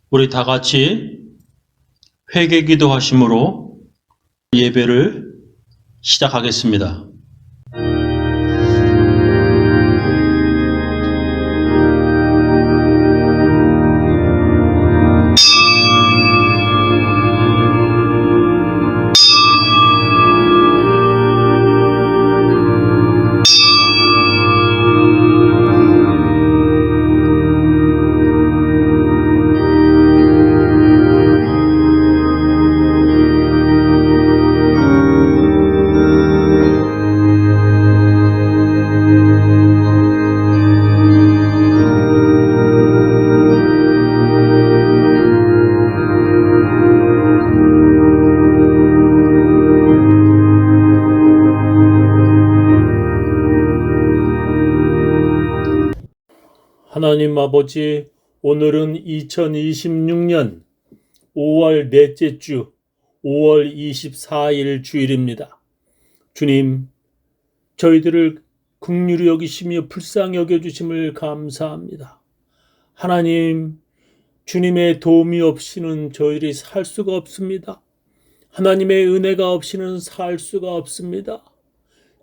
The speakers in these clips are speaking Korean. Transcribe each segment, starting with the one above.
우리 다 같이 회개 기도하심으로 예배를 시작하겠습니다. 하나님 아버지, 오늘은 2026년 5월 넷째 주 5월 24일 주일입니다. 주님, 저희들을 긍휼히 여기시며 불쌍히 여겨주심을 감사합니다. 하나님, 주님의 도움이 없이는 저희들이 살 수가 없습니다. 하나님의 은혜가 없이는 살 수가 없습니다.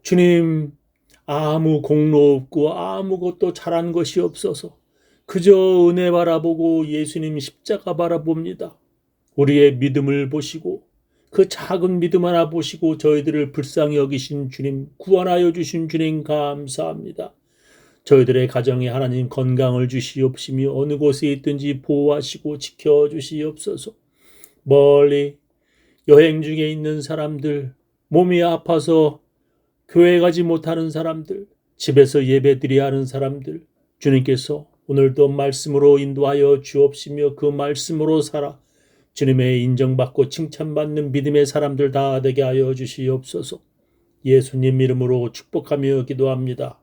주님, 아무 공로 없고 아무것도 잘한 것이 없어서 그저 은혜 바라보고 예수님 십자가 바라봅니다. 우리의 믿음을 보시고 그 작은 믿음 하나 보시고 저희들을 불쌍히 여기신 주님, 구원하여 주신 주님 감사합니다. 저희들의 가정에 하나님 건강을 주시옵시며 어느 곳에 있든지 보호하시고 지켜주시옵소서. 멀리 여행 중에 있는 사람들, 몸이 아파서 교회 가지 못하는 사람들, 집에서 예배드려야 하는 사람들, 주님께서 오늘도 말씀으로 인도하여 주옵시며 그 말씀으로 살아 주님의 인정받고 칭찬받는 믿음의 사람들 다 되게 하여 주시옵소서. 예수님 이름으로 축복하며 기도합니다.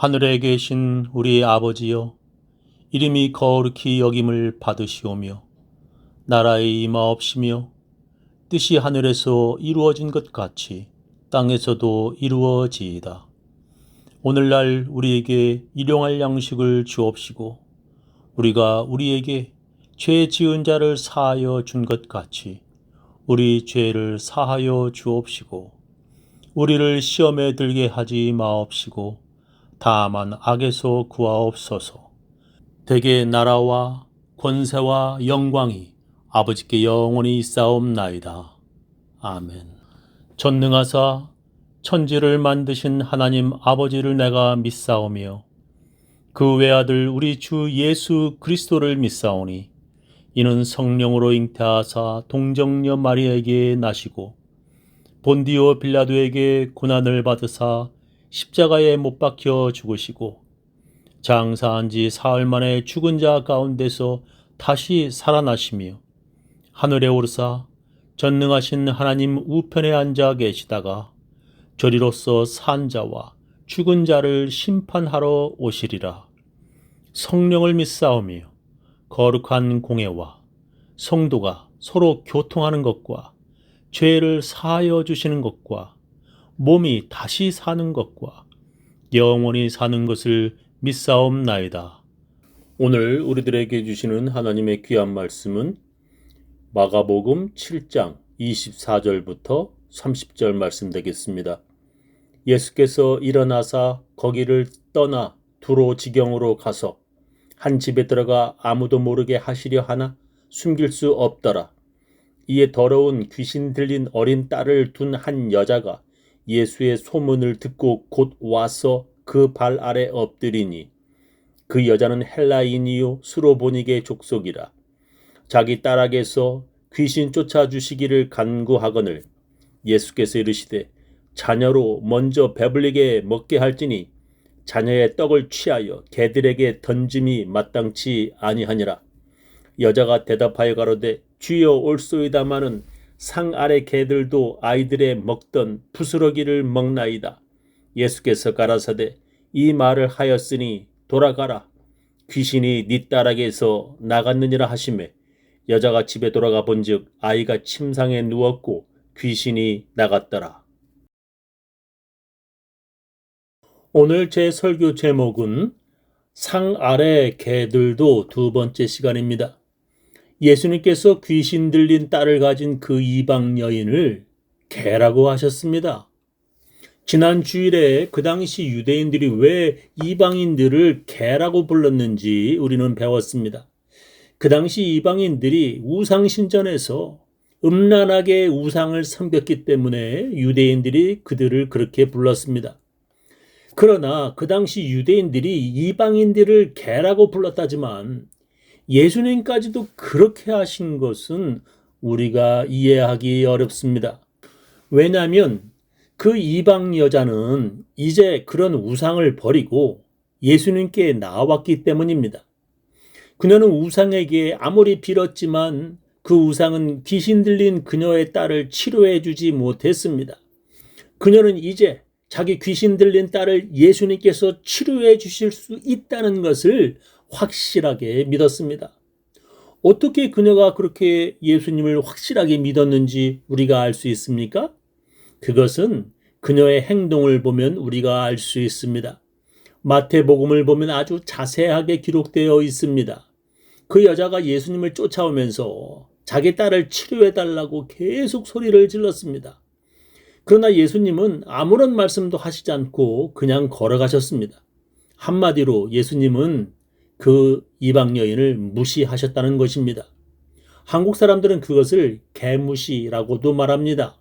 하늘에 계신 우리 아버지여, 이름이 거룩히 여김을 받으시오며 나라의 임하옵시며 뜻이 하늘에서 이루어진 것 같이 땅에서도 이루어지이다. 오늘날 우리에게 일용할 양식을 주옵시고 우리가 우리에게 죄 지은 자를 사하여 준 것 같이 우리 죄를 사하여 주옵시고 우리를 시험에 들게 하지 마옵시고 다만 악에서 구하옵소서. 대개 나라와 권세와 영광이 아버지께 영원히 있사옵나이다. 아멘. 전능하사 천지를 만드신 하나님 아버지를 내가 믿사오며 그 외아들 우리 주 예수 그리스도를 믿사오니 이는 성령으로 잉태하사 동정녀 마리아에게 나시고 본디오 빌라도에게 고난을 받으사 십자가에 못 박혀 죽으시고 장사한 지 사흘 만에 죽은 자 가운데서 다시 살아나시며 하늘에 오르사 전능하신 하나님 우편에 앉아 계시다가 저리로서 산 자와 죽은 자를 심판하러 오시리라. 성령을 믿사오며 거룩한 공예와 성도가 서로 교통하는 것과 죄를 사하여 주시는 것과 몸이 다시 사는 것과 영원히 사는 것을 믿사옵나이다. 오늘 우리들에게 주시는 하나님의 귀한 말씀은 마가복음 7장 24절부터 30절 말씀 되겠습니다. 예수께서 일어나사 거기를 떠나 두로 지경으로 가서 한 집에 들어가 아무도 모르게 하시려 하나 숨길 수 없더라. 이에 더러운 귀신 들린 어린 딸을 둔 한 여자가 예수의 소문을 듣고 곧 와서 그 발 아래 엎드리니 그 여자는 헬라인이요 수로보니게 족속이라. 자기 딸에게서 귀신 쫓아주시기를 간구하거늘 예수께서 이르시되 자녀로 먼저 배불리게 먹게 할지니 자녀의 떡을 취하여 개들에게 던짐이 마땅치 아니하니라. 여자가 대답하여 가로되 주여 올소이다마는 상 아래 개들도 아이들의 먹던 부스러기를 먹나이다. 예수께서 가라사대 이 말을 하였으니 돌아가라. 귀신이 네 딸에게서 나갔느니라 하시매 여자가 집에 돌아가 본즉 아이가 침상에 누웠고 귀신이 나갔더라. 오늘 제 설교 제목은 상 아래 개들도 두 번째 시간입니다. 예수님께서 귀신 들린 딸을 가진 그 이방 여인을 개라고 하셨습니다. 지난 주일에 그 당시 유대인들이 왜 이방인들을 개라고 불렀는지 우리는 배웠습니다. 그 당시 이방인들이 우상신전에서 음란하게 우상을 섬겼기 때문에 유대인들이 그들을 그렇게 불렀습니다. 그러나 그 당시 유대인들이 이방인들을 개라고 불렀다지만 예수님까지도 그렇게 하신 것은 우리가 이해하기 어렵습니다. 왜냐하면 그 이방 여자는 이제 그런 우상을 버리고 예수님께 나왔기 때문입니다. 그녀는 우상에게 아무리 빌었지만 그 우상은 귀신 들린 그녀의 딸을 치료해 주지 못했습니다. 그녀는 이제 자기 귀신 들린 딸을 예수님께서 치료해 주실 수 있다는 것을 확실하게 믿었습니다. 어떻게 그녀가 그렇게 예수님을 확실하게 믿었는지 우리가 알 수 있습니까? 그것은 그녀의 행동을 보면 우리가 알 수 있습니다. 마태복음을 보면 아주 자세하게 기록되어 있습니다. 그 여자가 예수님을 쫓아오면서 자기 딸을 치료해달라고 계속 소리를 질렀습니다. 그러나 예수님은 아무런 말씀도 하시지 않고 그냥 걸어가셨습니다. 한마디로 예수님은 그 이방 여인을 무시하셨다는 것입니다. 한국 사람들은 그것을 개무시라고도 말합니다.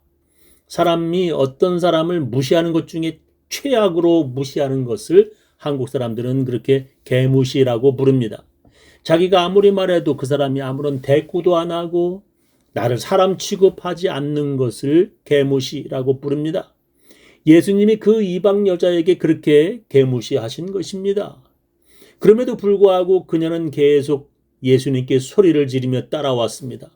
사람이 어떤 사람을 무시하는 것 중에 최악으로 무시하는 것을 한국 사람들은 그렇게 개무시라고 부릅니다. 자기가 아무리 말해도 그 사람이 아무런 대꾸도 안 하고 나를 사람 취급하지 않는 것을 개무시라고 부릅니다. 예수님이 그 이방 여자에게 그렇게 개무시하신 것입니다. 그럼에도 불구하고 그녀는 계속 예수님께 소리를 지르며 따라왔습니다.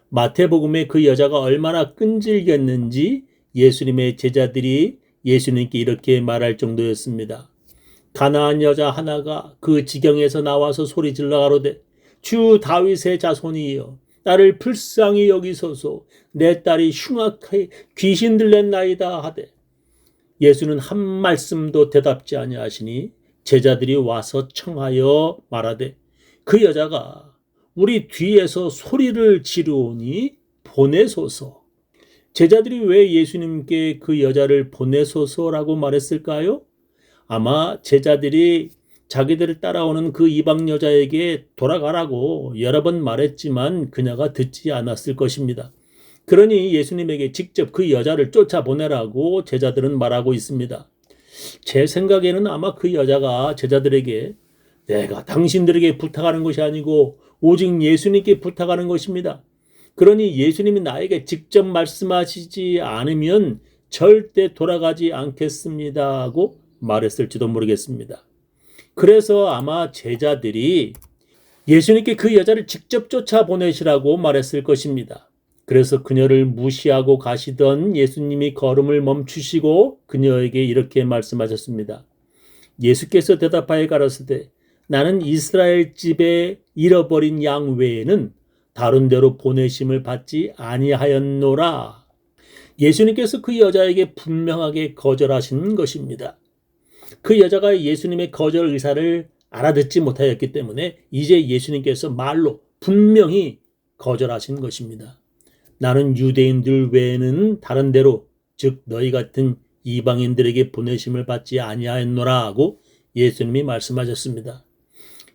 마태복음에 그 여자가 얼마나 끈질겼는지 예수님의 제자들이 예수님께 이렇게 말할 정도였습니다. 가나안 여자 하나가 그 지경에서 나와서 소리질러 가로되 주 다윗의 자손이여 나를 불쌍히 여기소서 내 딸이 흉악하게 귀신 들렸나이다 하되 예수는 한 말씀도 대답지 아니하시니 제자들이 와서 청하여 말하되 그 여자가 우리 뒤에서 소리를 지르오니 보내소서. 제자들이 왜 예수님께 그 여자를 보내소서라고 말했을까요? 아마 제자들이 자기들을 따라오는 그 이방 여자에게 돌아가라고 여러 번 말했지만 그녀가 듣지 않았을 것입니다. 그러니 예수님에게 직접 그 여자를 쫓아보내라고 제자들은 말하고 있습니다. 제 생각에는 아마 그 여자가 제자들에게 내가 당신들에게 부탁하는 것이 아니고 오직 예수님께 부탁하는 것입니다. 그러니 예수님이 나에게 직접 말씀하시지 않으면 절대 돌아가지 않겠습니다 하고 말했을지도 모르겠습니다. 그래서 아마 제자들이 예수님께 그 여자를 직접 쫓아보내시라고 말했을 것입니다. 그래서 그녀를 무시하고 가시던 예수님이 걸음을 멈추시고 그녀에게 이렇게 말씀하셨습니다. 예수께서 대답하여 가라사대 나는 이스라엘 집에 잃어버린 양 외에는 다른 데로 보내심을 받지 아니하였노라. 예수님께서 그 여자에게 분명하게 거절하신 것입니다. 그 여자가 예수님의 거절 의사를 알아듣지 못하였기 때문에 이제 예수님께서 말로 분명히 거절하신 것입니다. 나는 유대인들 외에는 다른 데로 즉 너희 같은 이방인들에게 보내심을 받지 아니하였노라 하고 예수님이 말씀하셨습니다.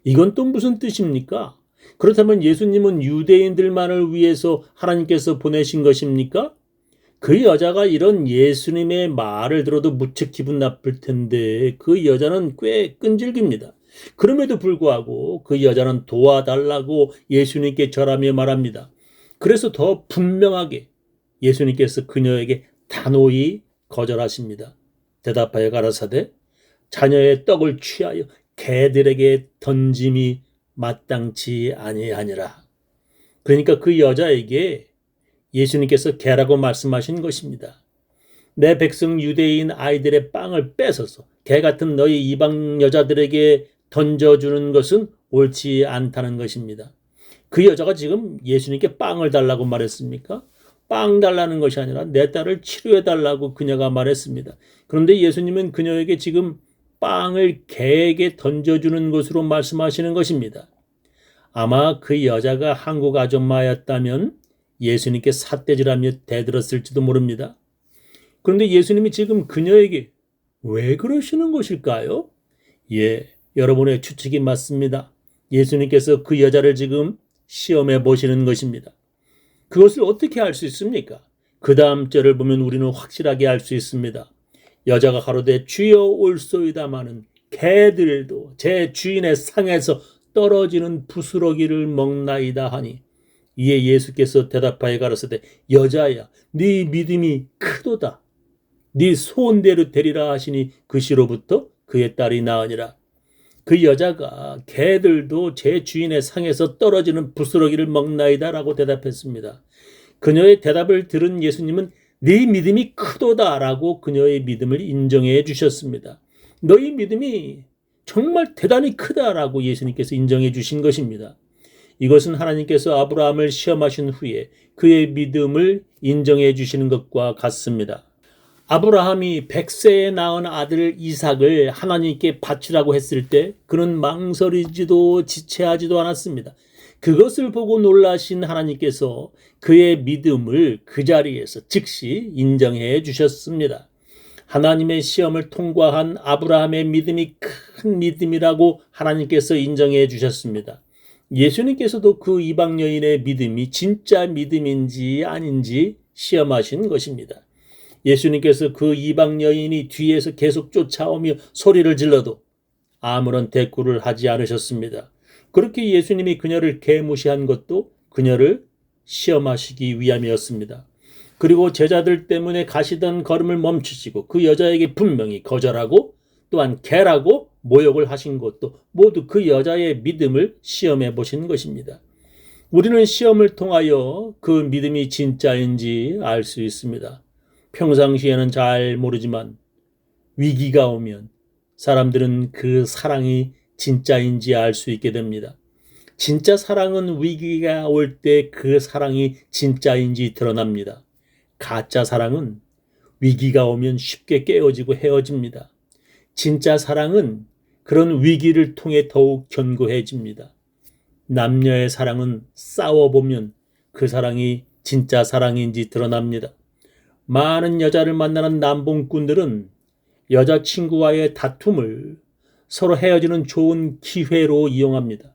이건 또 무슨 뜻입니까? 그렇다면 예수님은 유대인들만을 위해서 하나님께서 보내신 것입니까? 그 여자가 이런 예수님의 말을 들어도 무척 기분 나쁠 텐데 그 여자는 꽤 끈질깁니다. 그럼에도 불구하고 그 여자는 도와달라고 예수님께 절하며 말합니다. 그래서 더 분명하게 예수님께서 그녀에게 단호히 거절하십니다. 대답하여 가라사대 자녀의 떡을 취하여 개들에게 던짐이 마땅치 아니하니라. 그러니까 그 여자에게 예수님께서 개라고 말씀하신 것입니다. 내 백성 유대인 아이들의 빵을 뺏어서 개 같은 너희 이방 여자들에게 던져주는 것은 옳지 않다는 것입니다. 그 여자가 지금 예수님께 빵을 달라고 말했습니까? 빵 달라는 것이 아니라 내 딸을 치료해달라고 그녀가 말했습니다. 그런데 예수님은 그녀에게 지금 빵을 개에게 던져주는 것으로 말씀하시는 것입니다. 아마 그 여자가 한국 아줌마였다면 예수님께 삿대질하며 대들었을지도 모릅니다. 그런데 예수님이 지금 그녀에게 왜 그러시는 것일까요? 여러분의 추측이 맞습니다. 예수님께서 그 여자를 지금 시험해 보시는 것입니다. 그것을 어떻게 알 수 있습니까? 그 다음 절을 보면 우리는 확실하게 알 수 있습니다. 여자가 가로되 주여 올소이다마는 개들도 제 주인의 상에서 떨어지는 부스러기를 먹나이다 하니 이에 예수께서 대답하여 가라사대 여자야 네 믿음이 크도다. 네 소원대로 되리라 하시니 그 시로부터 그의 딸이 나으니라. 그 여자가 개들도 제 주인의 상에서 떨어지는 부스러기를 먹나이다 라고 대답했습니다. 그녀의 대답을 들은 예수님은 네 믿음이 크도다 라고 그녀의 믿음을 인정해 주셨습니다. 너희 믿음이 정말 대단히 크다라고 예수님께서 인정해 주신 것입니다. 이것은 하나님께서 아브라함을 시험하신 후에 그의 믿음을 인정해 주시는 것과 같습니다. 아브라함이 100세에 낳은 아들 이삭을 하나님께 바치라고 했을 때 그는 망설이지도 지체하지도 않았습니다. 그것을 보고 놀라신 하나님께서 그의 믿음을 그 자리에서 즉시 인정해 주셨습니다. 하나님의 시험을 통과한 아브라함의 믿음이 큰 믿음이라고 하나님께서 인정해 주셨습니다. 예수님께서도 그 이방 여인의 믿음이 진짜 믿음인지 아닌지 시험하신 것입니다. 예수님께서 그 이방 여인이 뒤에서 계속 쫓아오며 소리를 질러도 아무런 대꾸를 하지 않으셨습니다. 그렇게 예수님이 그녀를 개무시한 것도 그녀를 시험하시기 위함이었습니다. 그리고 제자들 때문에 가시던 걸음을 멈추시고 그 여자에게 분명히 거절하고 또한 개라고 모욕을 하신 것도 모두 그 여자의 믿음을 시험해 보신 것입니다. 우리는 시험을 통하여 그 믿음이 진짜인지 알 수 있습니다. 평상시에는 잘 모르지만 위기가 오면 사람들은 그 사랑이 진짜인지 알 수 있게 됩니다. 진짜 사랑은 위기가 올 때 그 사랑이 진짜인지 드러납니다. 가짜 사랑은 위기가 오면 쉽게 깨어지고 헤어집니다. 진짜 사랑은 그런 위기를 통해 더욱 견고해집니다. 남녀의 사랑은 싸워보면 그 사랑이 진짜 사랑인지 드러납니다. 많은 여자를 만나는 남봉꾼들은 여자친구와의 다툼을 서로 헤어지는 좋은 기회로 이용합니다.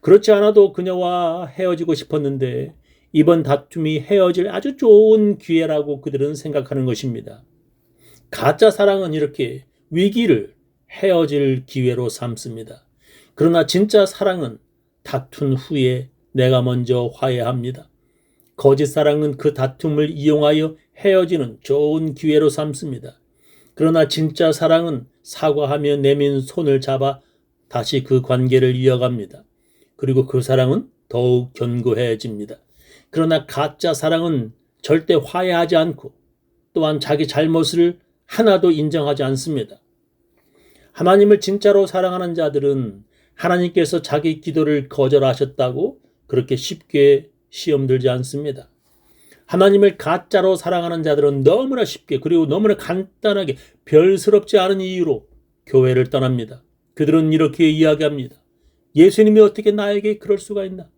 그렇지 않아도 그녀와 헤어지고 싶었는데 이번 다툼이 헤어질 아주 좋은 기회라고 그들은 생각하는 것입니다. 가짜 사랑은 이렇게 위기를 헤어질 기회로 삼습니다. 그러나 진짜 사랑은 다툰 후에 내가 먼저 화해합니다. 거짓 사랑은 그 다툼을 이용하여 헤어지는 좋은 기회로 삼습니다. 그러나 진짜 사랑은 사과하며 내민 손을 잡아 다시 그 관계를 이어갑니다. 그리고 그 사랑은 더욱 견고해집니다. 그러나 가짜 사랑은 절대 화해하지 않고 또한 자기 잘못을 하나도 인정하지 않습니다. 하나님을 진짜로 사랑하는 자들은 하나님께서 자기 기도를 거절하셨다고 그렇게 쉽게 시험 들지 않습니다. 하나님을 가짜로 사랑하는 자들은 너무나 쉽게 그리고 너무나 간단하게 별스럽지 않은 이유로 교회를 떠납니다. 그들은 이렇게 이야기합니다. 예수님이 어떻게 나에게 그럴 수가 있나?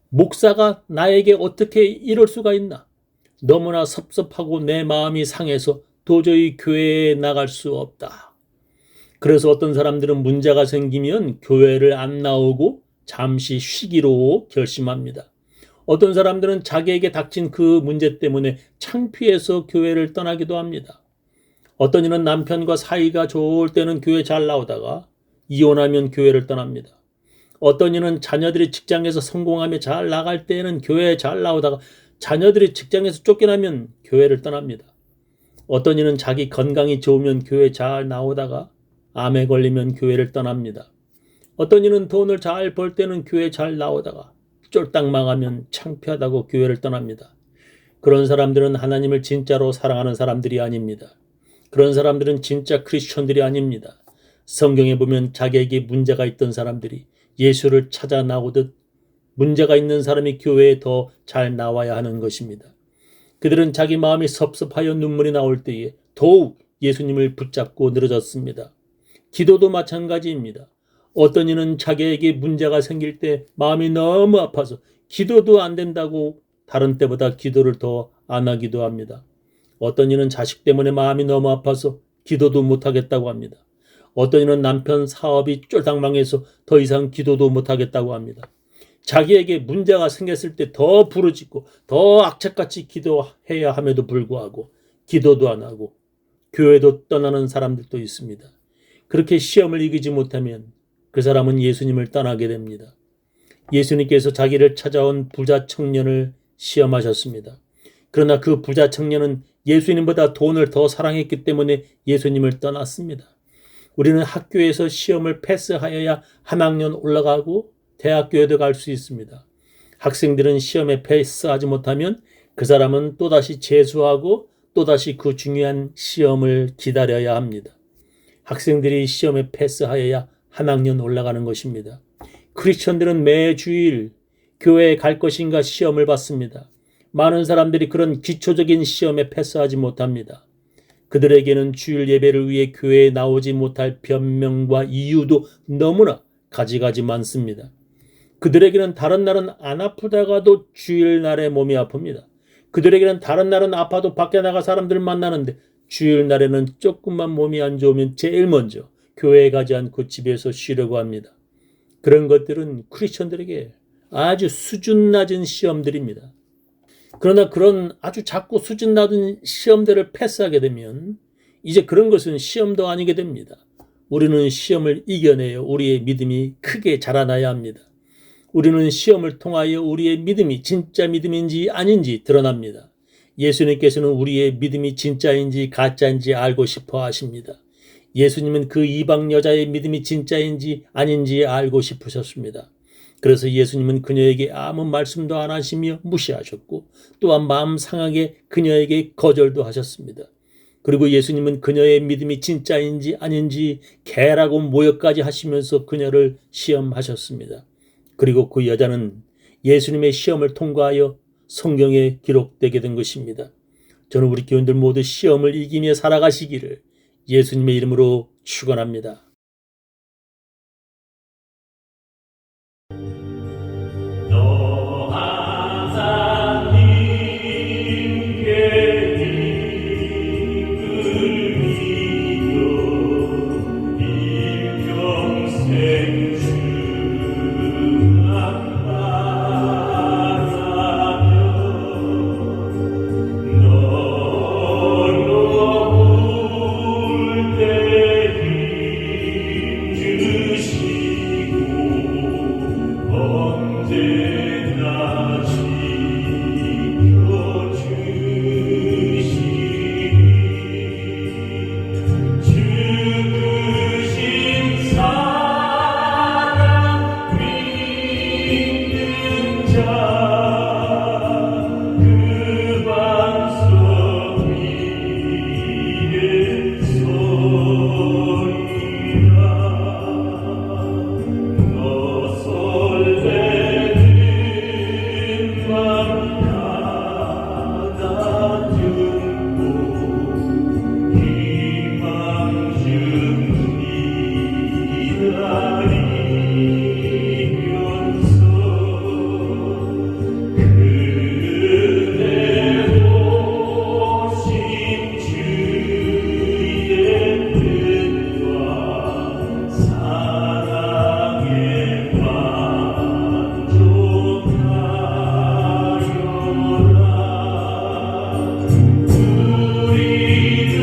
목사가 나에게 어떻게 이럴 수가 있나? 너무나 섭섭하고 내 마음이 상해서 도저히 교회에 나갈 수 없다. 그래서 어떤 사람들은 문제가 생기면 교회를 안 나오고 잠시 쉬기로 결심합니다. 어떤 사람들은 자기에게 닥친 그 문제 때문에 창피해서 교회를 떠나기도 합니다. 어떤 이는 남편과 사이가 좋을 때는 교회 잘 나오다가 이혼하면 교회를 떠납니다. 어떤 이는 자녀들이 직장에서 성공하며 잘 나갈 때는 교회에 잘 나오다가 자녀들이 직장에서 쫓겨나면 교회를 떠납니다. 어떤 이는 자기 건강이 좋으면 교회 잘 나오다가 암에 걸리면 교회를 떠납니다. 어떤 이는 돈을 잘 벌 때는 교회 잘 나오다가 쫄딱 망하면 창피하다고 교회를 떠납니다. 그런 사람들은 하나님을 진짜로 사랑하는 사람들이 아닙니다. 그런 사람들은 진짜 크리스천들이 아닙니다. 성경에 보면 자기에게 문제가 있던 사람들이 예수를 찾아 나오듯 문제가 있는 사람이 교회에 더 잘 나와야 하는 것입니다. 그들은 자기 마음이 섭섭하여 눈물이 나올 때에 더욱 예수님을 붙잡고 늘어졌습니다. 기도도 마찬가지입니다. 어떤 이는 자기에게 문제가 생길 때 마음이 너무 아파서 기도도 안 된다고 다른 때보다 기도를 더 안 하기도 합니다. 어떤 이는 자식 때문에 마음이 너무 아파서 기도도 못하겠다고 합니다. 어떤 이는 남편 사업이 쫄딱 망해서 더 이상 기도도 못하겠다고 합니다. 자기에게 문제가 생겼을 때 더 부르짖고 더 악착같이 기도해야 함에도 불구하고 기도도 안 하고 교회도 떠나는 사람들도 있습니다. 그렇게 시험을 이기지 못하면 그 사람은 예수님을 떠나게 됩니다. 예수님께서 자기를 찾아온 부자 청년을 시험하셨습니다. 그러나 그 부자 청년은 예수님보다 돈을 더 사랑했기 때문에 예수님을 떠났습니다. 우리는 학교에서 시험을 패스하여야 한 학년 올라가고 대학교에도 갈 수 있습니다. 학생들은 시험에 패스하지 못하면 그 사람은 또다시 재수하고 또다시 그 중요한 시험을 기다려야 합니다. 학생들이 시험에 패스하여야 한 학년 올라가는 것입니다. 크리스천들은 매 주일 교회에 갈 것인가 시험을 받습니다. 많은 사람들이 그런 기초적인 시험에 패스하지 못합니다. 그들에게는 주일 예배를 위해 교회에 나오지 못할 변명과 이유도 너무나 가지가지 많습니다. 그들에게는 다른 날은 안 아프다가도 주일날에 몸이 아픕니다. 그들에게는 다른 날은 아파도 밖에 나가 사람들 만나는데 주일날에는 조금만 몸이 안 좋으면 제일 먼저 교회에 가지 않고 집에서 쉬려고 합니다. 그런 것들은 크리스천들에게 아주 수준 낮은 시험들입니다. 그러나 그런 아주 작고 수준 낮은 시험들을 패스하게 되면 이제 그런 것은 시험도 아니게 됩니다. 우리는 시험을 이겨내어 우리의 믿음이 크게 자라나야 합니다. 우리는 시험을 통하여 우리의 믿음이 진짜 믿음인지 아닌지 드러납니다. 예수님께서는 우리의 믿음이 진짜인지 가짜인지 알고 싶어 하십니다. 예수님은 그 이방 여자의 믿음이 진짜인지 아닌지 알고 싶으셨습니다. 그래서 예수님은 그녀에게 아무 말씀도 안 하시며 무시하셨고 또한 마음 상하게 그녀에게 거절도 하셨습니다. 그리고 예수님은 그녀의 믿음이 진짜인지 아닌지 개라고 모욕까지 하시면서 그녀를 시험하셨습니다. 그리고 그 여자는 예수님의 시험을 통과하여 성경에 기록되게 된 것입니다. 저는 우리 교인들 모두 시험을 이기며 살아가시기를 예수님의 이름으로 축원합니다. 너 항상 님께 이끌리며 일평생 충만하며 너로 올 때 힘 주시고 언제나 지켜주시니 죽으신 사랑 믿는 자 그 반석 위에 서리라 너 설레는 맘 가다듬고 희망 중 기다리면서 그대 오신 주의 뜻과 사랑에 만족하여라 우리를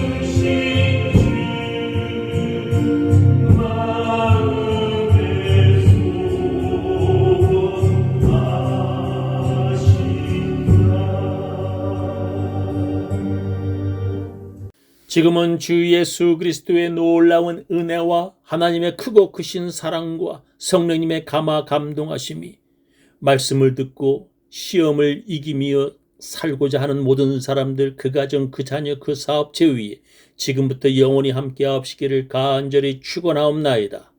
불러주신 주 마음에 소원하신다. 지금은 주 예수 그리스도의 놀라운 은혜와 하나님의 크고 크신 사랑과 성령님의 감화 감동하심이 말씀을 듣고 시험을 이기며 살고자 하는 모든 사람들, 그 가정, 그 자녀, 그 사업체 위에 지금부터 영원히 함께 하옵시기를 간절히 축원하옵나이다.